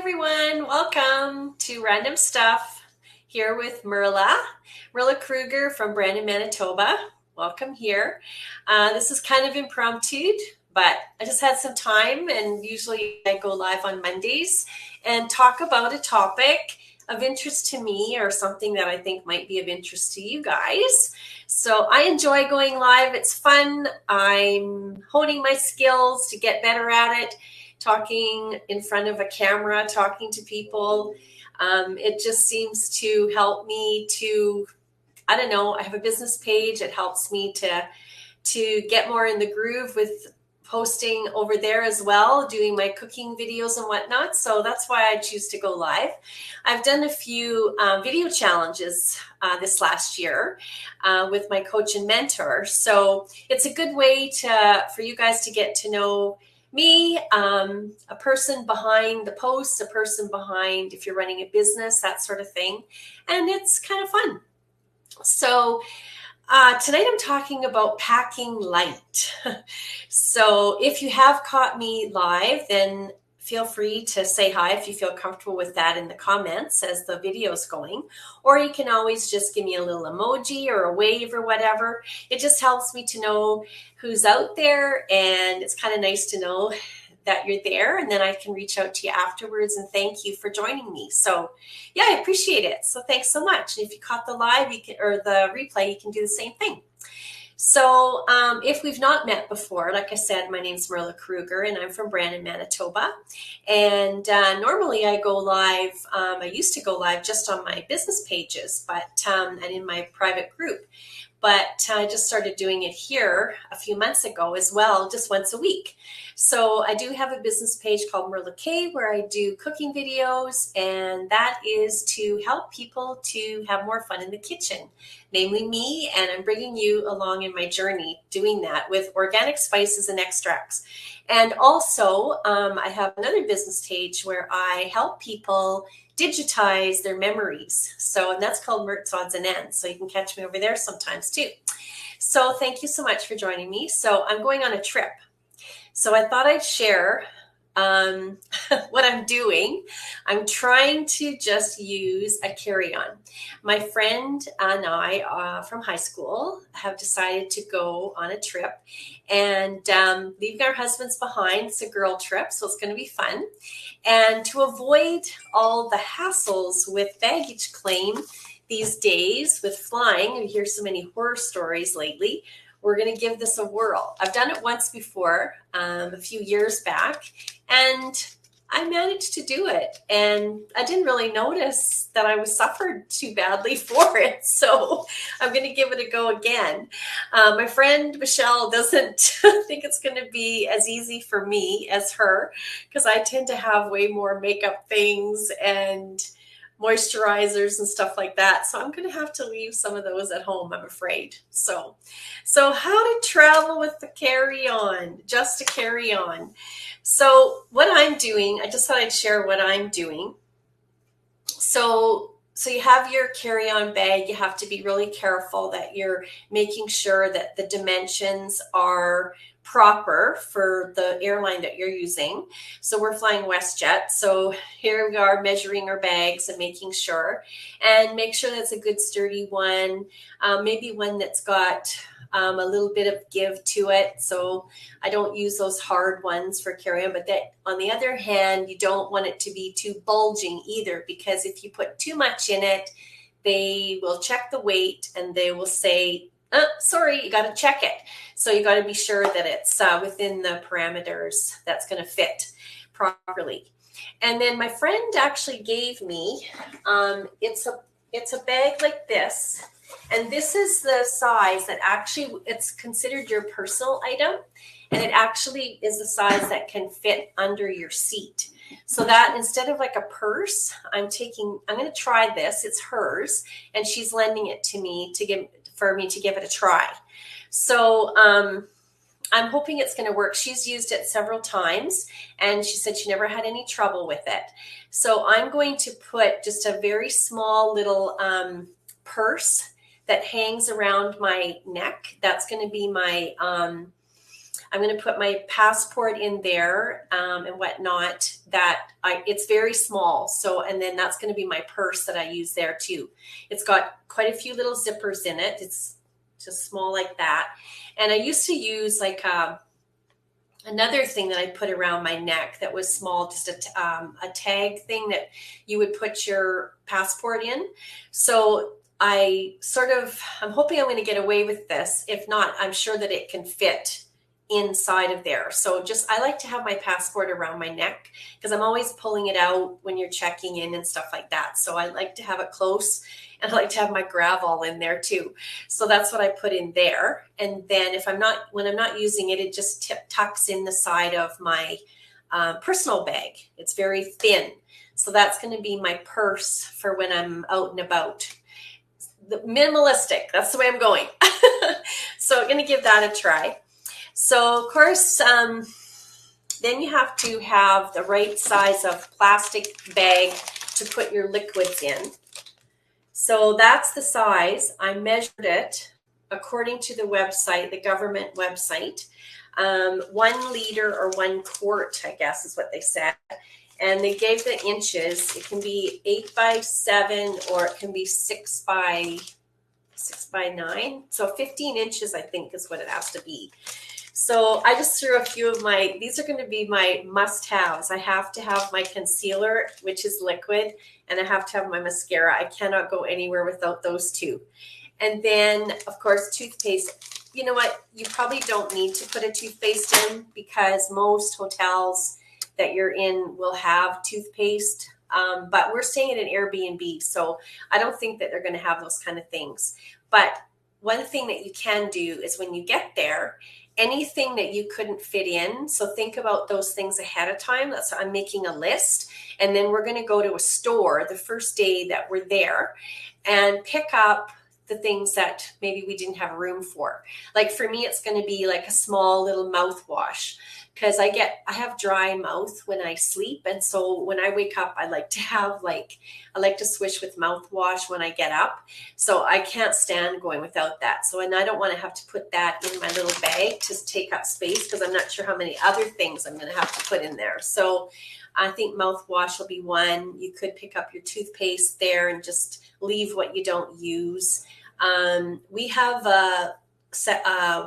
everyone. Welcome to Random Stuff here with Merla Kruger from Brandon, Manitoba. Welcome here. This is kind of impromptu, but I just had some time, and usually I go live on Mondays and talk about a topic of interest to me or something that I think might be of interest to you guys. So I enjoy going live. It's fun. I'm honing my skills to get better at it, talking in front of a camera, talking to people. It just seems to help me to, I don't know, I have a business page. It helps me to get more in the groove with posting over there as well, doing my cooking videos and whatnot. So that's why I choose to go live. I've done a few video challenges this last year with my coach and mentor. So it's a good way for you guys to get to know me, a person behind the posts, a person behind if you're running a business, that sort of thing. And it's kind of fun. So tonight I'm talking about packing light. So if you have caught me live, then feel free to say hi if you feel comfortable with that in the comments as the video's going. Or you can always just give me a little emoji or a wave or whatever. It just helps me to know who's out there, and it's kind of nice to know that you're there, and then I can reach out to you afterwards and thank you for joining me. So yeah, I appreciate it. So thanks so much. And if you caught the live or the replay, you can do the same thing. So if we've not met before, like I said, my name's Merla Kruger and I'm from Brandon, Manitoba. And normally I go live, I used to go live just on my business pages, and in my private group. But I just started doing it here a few months ago as well, just once a week. So I do have a business page called Merla K where I do cooking videos, and that is to help people to have more fun in the kitchen, namely me, and I'm bringing you along in my journey doing that with organic spices and extracts. And also, I have another business page where I help people digitize their memories. And that's called Mert's Odds and Ends. So you can catch me over there sometimes too. So thank you so much for joining me. So I'm going on a trip. So I thought I'd share what I'm doing. I'm trying to just use a carry-on. My friend and I from high school have decided to go on a trip and leaving our husbands behind. It's a girl trip, so it's going to be fun. And to avoid all the hassles with baggage claim these days with flying, we hear so many horror stories lately, we're going to give this a whirl. I've done it once before, a few years back, and I managed to do it. And I didn't really notice that I was suffered too badly for it. So I'm going to give it a go again. My friend Michelle doesn't think it's going to be as easy for me as her, because I tend to have way more makeup things and moisturizers and stuff like that. So I'm going to have to leave some of those at home, I'm afraid. So how to travel with the carry-on, just a carry-on. So what I'm doing, I just thought I'd share what I'm doing. So you have your carry-on bag. You have to be really careful that you're making sure that the dimensions are proper for the airline that you're using. So we're flying WestJet. So here we are measuring our bags and making sure, and make sure that's a good sturdy one, maybe one that's got a little bit of give to it. So I don't use those hard ones for carry-on, but that on the other hand, you don't want it to be too bulging either, because if you put too much in it, they will check the weight and they will say, sorry, you got to check it. So you got to be sure that it's within the parameters that's going to fit properly. And then my friend actually gave me, it's a bag like this. And this is the size that actually it's considered your personal item. And it actually is the size that can fit under your seat. So that instead of like a purse, I'm going to try this. It's hers, and she's lending it to me for me to give it a try. So I'm hoping it's going to work. She's used it several times, and she said she never had any trouble with it. So I'm going to put just a very small little purse that hangs around my neck. That's going to be my I'm going to put my passport in there and whatnot. It's very small. So, and then that's going to be my purse that I use there too. It's got quite a few little zippers in it. It's just small like that. And I used to use like another thing that I put around my neck that was small, just a tag thing that you would put your passport in. So I'm hoping I'm going to get away with this. If not, I'm sure that it can fit inside of there. So I like to have my passport around my neck because I'm always pulling it out when you're checking in and stuff like that. So I like to have it close, and I like to have my Gravol in there too. So that's what I put in there. And then when I'm not using it, it just tucks in the side of my personal bag. It's very thin. So that's going to be my purse for when I'm out and about. Minimalistic, that's the way I'm going. So I'm going to give that a try. So of course, then you have to have the right size of plastic bag to put your liquids in. So that's the size. I measured it according to the website, the government website. 1 liter or 1 quart, I guess is what they said. And they gave the inches. It can be 8 by 7 or it can be 6 by 9. So 15 inches, I think, is what it has to be. So I just threw a few of these are going to be my must-haves. I have to have my concealer, which is liquid, and I have to have my mascara. I cannot go anywhere without those two. And then, of course, toothpaste. You know what? You probably don't need to put a toothpaste in because most hotels that you're in will have toothpaste. But we're staying at an Airbnb, so I don't think that they're going to have those kind of things. But one thing that you can do is when you get there, anything that you couldn't fit in, so think about those things ahead of time. That's I'm making a list, and then we're going to go to a store the first day that we're there and pick up the things that maybe we didn't have room for. Like for me, it's going to be like a small little mouthwash because I have dry mouth when I sleep. And so when I wake up, I like to swish with mouthwash when I get up. So I can't stand going without that. And I don't want to have to put that in my little bag to take up space because I'm not sure how many other things I'm going to have to put in there. So I think mouthwash will be one. You could pick up your toothpaste there and just leave what you don't use. We have a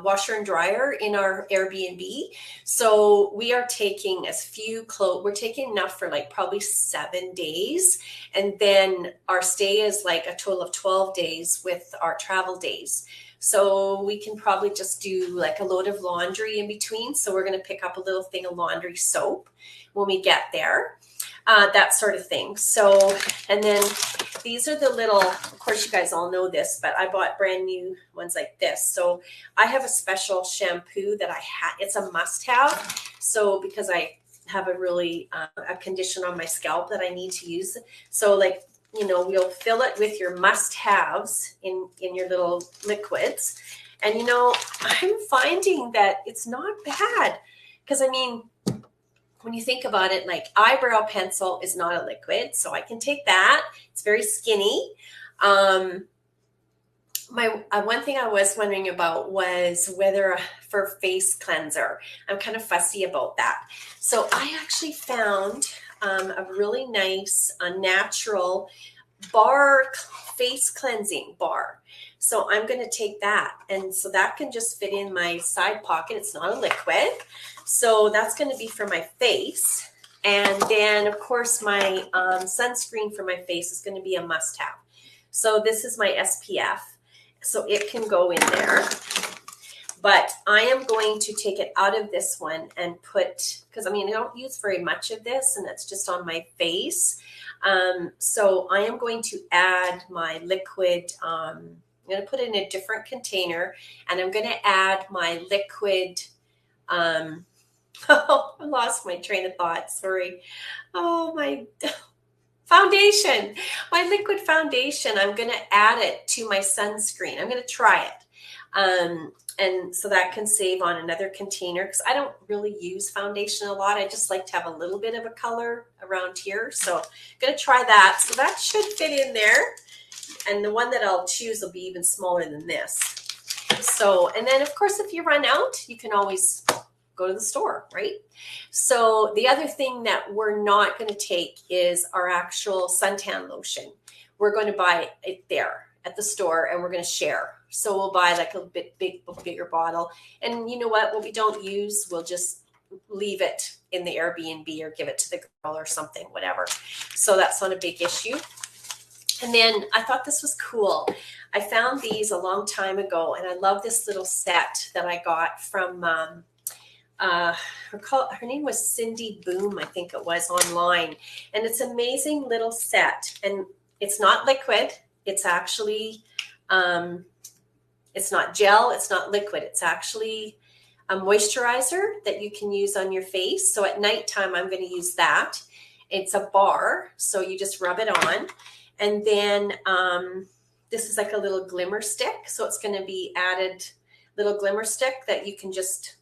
washer and dryer in our Airbnb. So we are taking as few clothes. We're taking enough for like probably 7 days. And then our stay is like a total of 12 days with our travel days. So we can probably just do like a load of laundry in between. So we're going to pick up a little thing of laundry soap when we get there. That sort of thing. So, and then these are the little, of course you guys all know this, but I bought brand new ones like this. So I have a special shampoo that it's a must have. So because I have a condition on my scalp that I need to use. So like, you'll fill it with your must haves in your little liquids. And, I'm finding that it's not bad because when you think about it, like eyebrow pencil is not a liquid, so I can take that. It's very skinny. One thing I was wondering about was whether for face cleanser. I'm kind of fussy about that. So I actually found a really nice, natural face cleansing bar. So I'm going to take that. And so that can just fit in my side pocket. It's not a liquid. So that's going to be for my face. And then, of course, my sunscreen for my face is going to be a must-have. So this is my SPF. So it can go in there. But I am going to take it out of this one and because I don't use very much of this, and it's just on my face. So I am going to add my liquid. I'm going to put it in a different container, and I'm going to add my liquid. I lost my train of thought. Sorry. Oh, my foundation, my liquid foundation. I'm going to add it to my sunscreen. I'm going to try it. And so that can save on another container because I don't really use foundation a lot. I just like to have a little bit of a color around here. So I'm going to try that. So that should fit in there. And the one that I'll choose will be even smaller than this. So, and then of course, if you run out, you can always go to the store, right? So the other thing that we're not going to take is our actual suntan lotion. We're going to buy it there at the store, and we're going to share. So we'll buy like a bigger bottle. And you know what we don't use, we'll just leave it in the Airbnb or give it to the girl or something, whatever. So that's not a big issue. And then I thought this was cool. I found these a long time ago, and I love this little set that I got from, her name was Cindy Boom, I think it was, online. And it's an amazing little set. And it's not liquid. It's actually, it's not gel. It's not liquid. It's actually a moisturizer that you can use on your face. So at nighttime, I'm going to use that. It's a bar. So you just rub it on. And then this is like a little glimmer stick. So it's going to be added little glimmer stick that you can just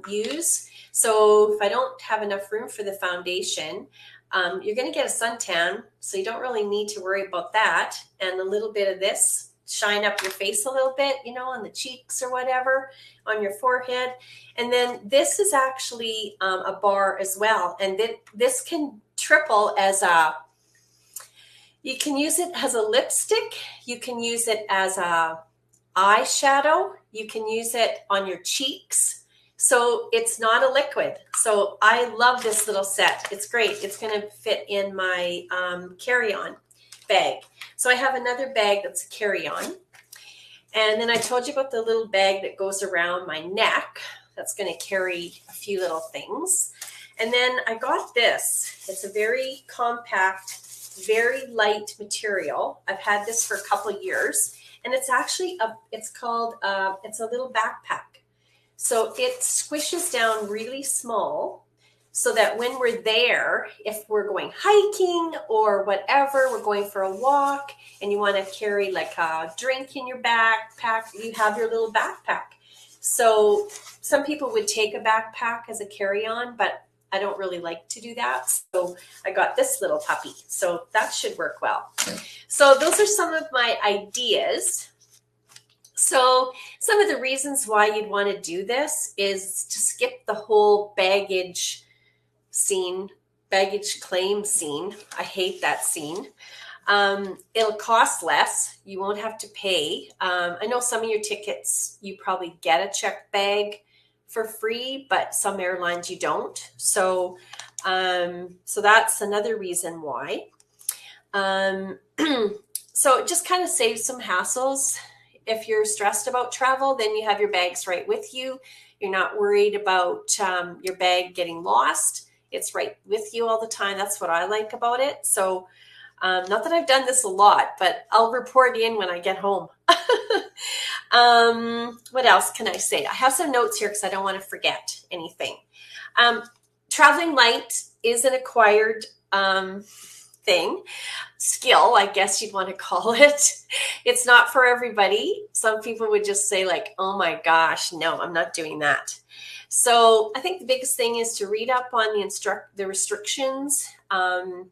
use. So if I don't have enough room for the foundation, you're going to get a suntan. So you don't really need to worry about that. And a little bit of this, shine up your face a little bit, you know, on the cheeks or whatever, on your forehead. And then this is actually a bar as well. And then this can triple as you can use it as a lipstick. You can use it as a eyeshadow. You can use it on your cheeks. So it's not a liquid. So I love this little set. It's great. It's going to fit in my carry-on bag. So I have another bag that's a carry-on. And then I told you about the little bag that goes around my neck. That's going to carry a few little things. And then I got this. It's a very compact, very light material. I've had this for a couple of years, and it's actually it's a little backpack. So it squishes down really small so that when we're there, if we're going hiking or whatever, we're going for a walk and you want to carry like a drink in your backpack, you have your little backpack. So some people would take a backpack as a carry-on, but I don't really like to do that. So I got this little puppy. So that should work well. So those are some of my ideas. So some of the reasons why you'd want to do this is to skip the whole baggage claim scene. I hate that scene. It'll cost less. You won't have to pay. I know some of your tickets, you probably get a checked bag for free, but some airlines you don't. So that's another reason why. So it just kind of saves some hassles. If you're stressed about travel, then you have your bags right with you. You're not worried about your bag getting lost. It's right with you all the time. That's what I like about it. So not that I've done this a lot, but I'll report in when I get home. What else can I say? I have some notes here because I don't want to forget anything. Traveling light is an acquired skill, I guess you'd want to call it. It's not for everybody. Some people would just say like, oh my gosh, no, I'm not doing that. So I think the biggest thing is to read up on the restrictions,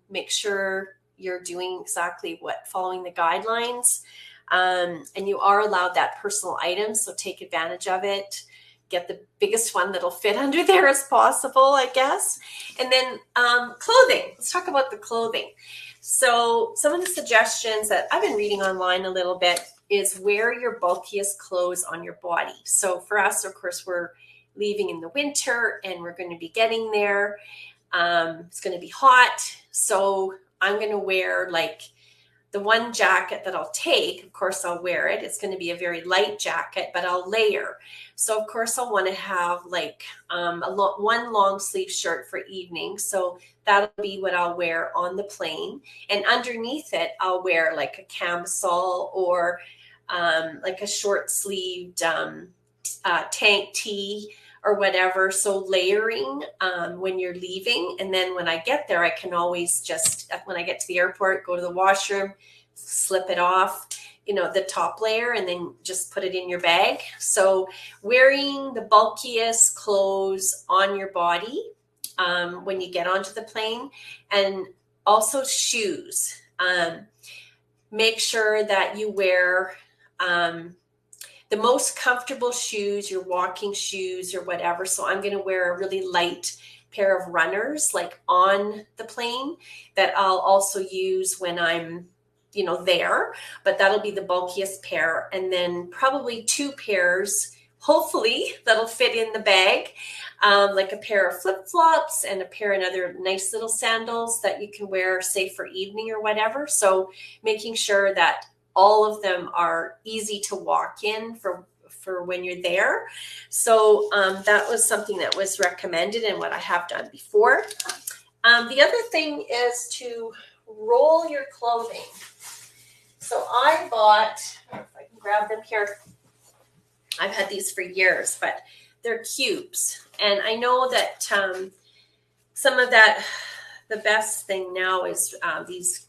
make sure you're doing exactly following the guidelines. And you are allowed that personal item, so take advantage of it. Get the biggest one that'll fit under there as possible, I guess. And then clothing. Let's talk about the clothing. So some of the suggestions that I've been reading online a little bit is wear your bulkiest clothes on your body. So for us, of course, we're leaving in the winter and we're going to be getting there. It's going to be hot. So I'm going to wear like the one jacket that I'll take, of course, I'll wear it. It's going to be a very light jacket, but I'll layer. So, of course, I'll want to have like one long sleeve shirt for evening. So that'll be what I'll wear on the plane. And underneath it, I'll wear like a camisole or like a short sleeved tank tee or whatever. So layering when you're leaving. And then when I get there, I can always just, when I get to the airport, go to the washroom, slip it off, the top layer, and then just put it in your bag. So wearing the bulkiest clothes on your body when you get onto the plane, and also shoes. Make sure that you wear the most comfortable shoes, your walking shoes or whatever. So I'm going to wear a really light pair of runners like on the plane that I'll also use when I'm there, but that'll be the bulkiest pair. And then probably 2 pairs, hopefully, that'll fit in the bag, like a pair of flip-flops and a pair of other nice little sandals that you can wear, say, for evening or whatever. So making sure that all of them are easy to walk in for when you're there. So that was something that was recommended and what I have done before. The other thing is to roll your clothing. So I bought, I don't know if I can grab them here. I've had these for years, but they're cubes. And I know that some of that, the best thing now is these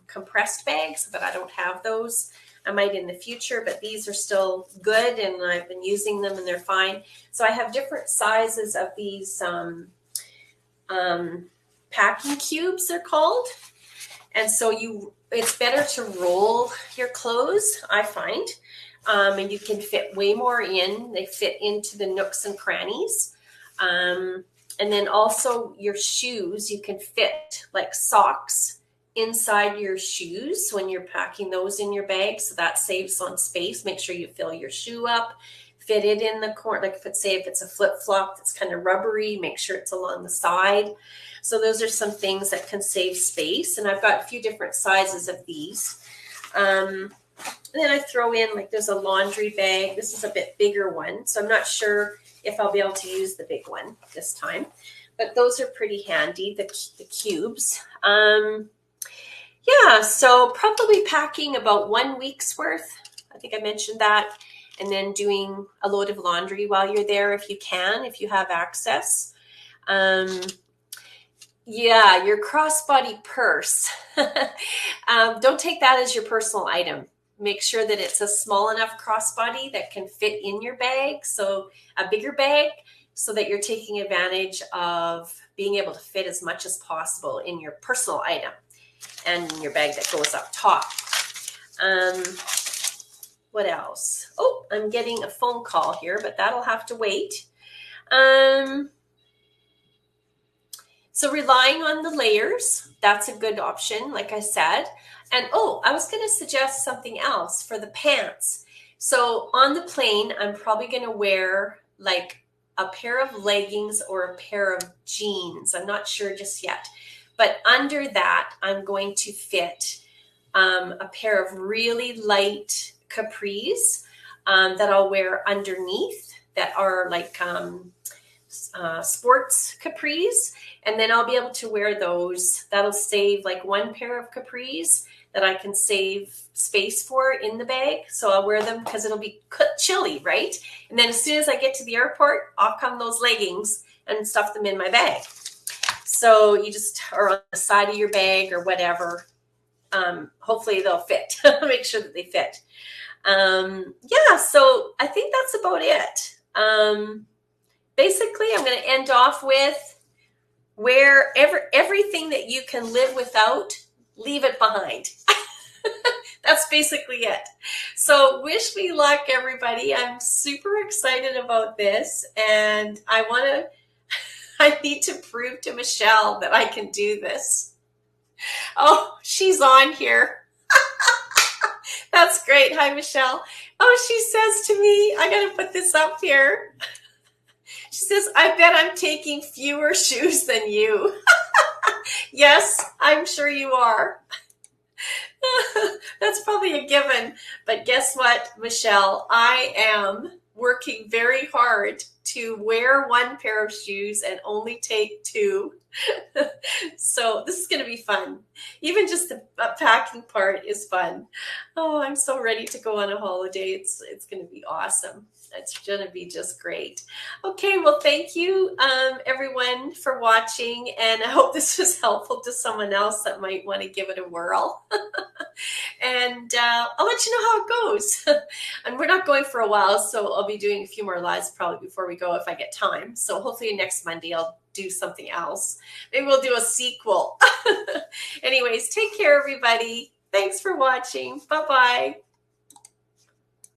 compressed bags, but I don't have those. I might in the future, but these are still good and I've been using them and they're fine. So I have different sizes of these packing cubes, they're called. And so it's better to roll your clothes, I find. And you can fit way more in. They fit into the nooks and crannies. And then also your shoes, you can fit like socks inside your shoes when you're packing those in your bag. So that saves on space. Make sure you fill your shoe up, fit it in the corner. Like if it's a flip-flop that's kind of rubbery, make sure it's along the side. So those are some things that can save space. And I've got a few different sizes of these. And then I throw in, like there's a laundry bag. This is a bit bigger one. So I'm not sure if I'll be able to use the big one this time. But those are pretty handy, the cubes. Yeah, so probably packing about 1 week's worth. I think I mentioned that. And then doing a load of laundry while you're there if you can, if you have access. Yeah, your crossbody purse. Don't take that as your personal item. Make sure that it's a small enough crossbody that can fit in your bag. So a bigger bag so that you're taking advantage of being able to fit as much as possible in your personal item and in your bag that goes up top. What else? Oh, I'm getting a phone call here, but that'll have to wait. So relying on the layers, that's a good option, like I said. And I was going to suggest something else for the pants. So on the plane, I'm probably going to wear like a pair of leggings or a pair of jeans. I'm not sure just yet. But under that, I'm going to fit a pair of really light capris that I'll wear underneath that are like sports capris. And then I'll be able to wear those. That'll save like 1 pair of capris that I can save space for in the bag. So I'll wear them because it'll be chilly, right? And then as soon as I get to the airport, off come those leggings and stuff them in my bag. So you just are on the side of your bag or whatever. Hopefully they'll fit. Make sure that they fit. Yeah, so I think that's about it. Basically, I'm going to end off with everything that you can live without, leave it behind. That's basically it. So wish me luck, everybody. I'm super excited about this. And I need to prove to Michelle that I can do this. Oh, she's on here. That's great. Hi, Michelle. Oh, she says to me, I got to put this up here. She says, I bet I'm taking fewer shoes than you. Yes, I'm sure you are. That's probably a given. But guess what, Michelle? I am working very hard to wear 1 pair of shoes and only take 2. So this is going to be fun. Even just the packing part is fun. Oh, I'm so ready to go on a holiday. It's going to be awesome. It's going to be just great. Okay, well, thank you, everyone, for watching. And I hope this was helpful to someone else that might want to give it a whirl. And I'll let you know how it goes. And we're not going for a while, so I'll be doing a few more lives probably before we go if I get time. So hopefully next Monday I'll do something else. Maybe we'll do a sequel. Anyways, take care, everybody. Thanks for watching. Bye-bye.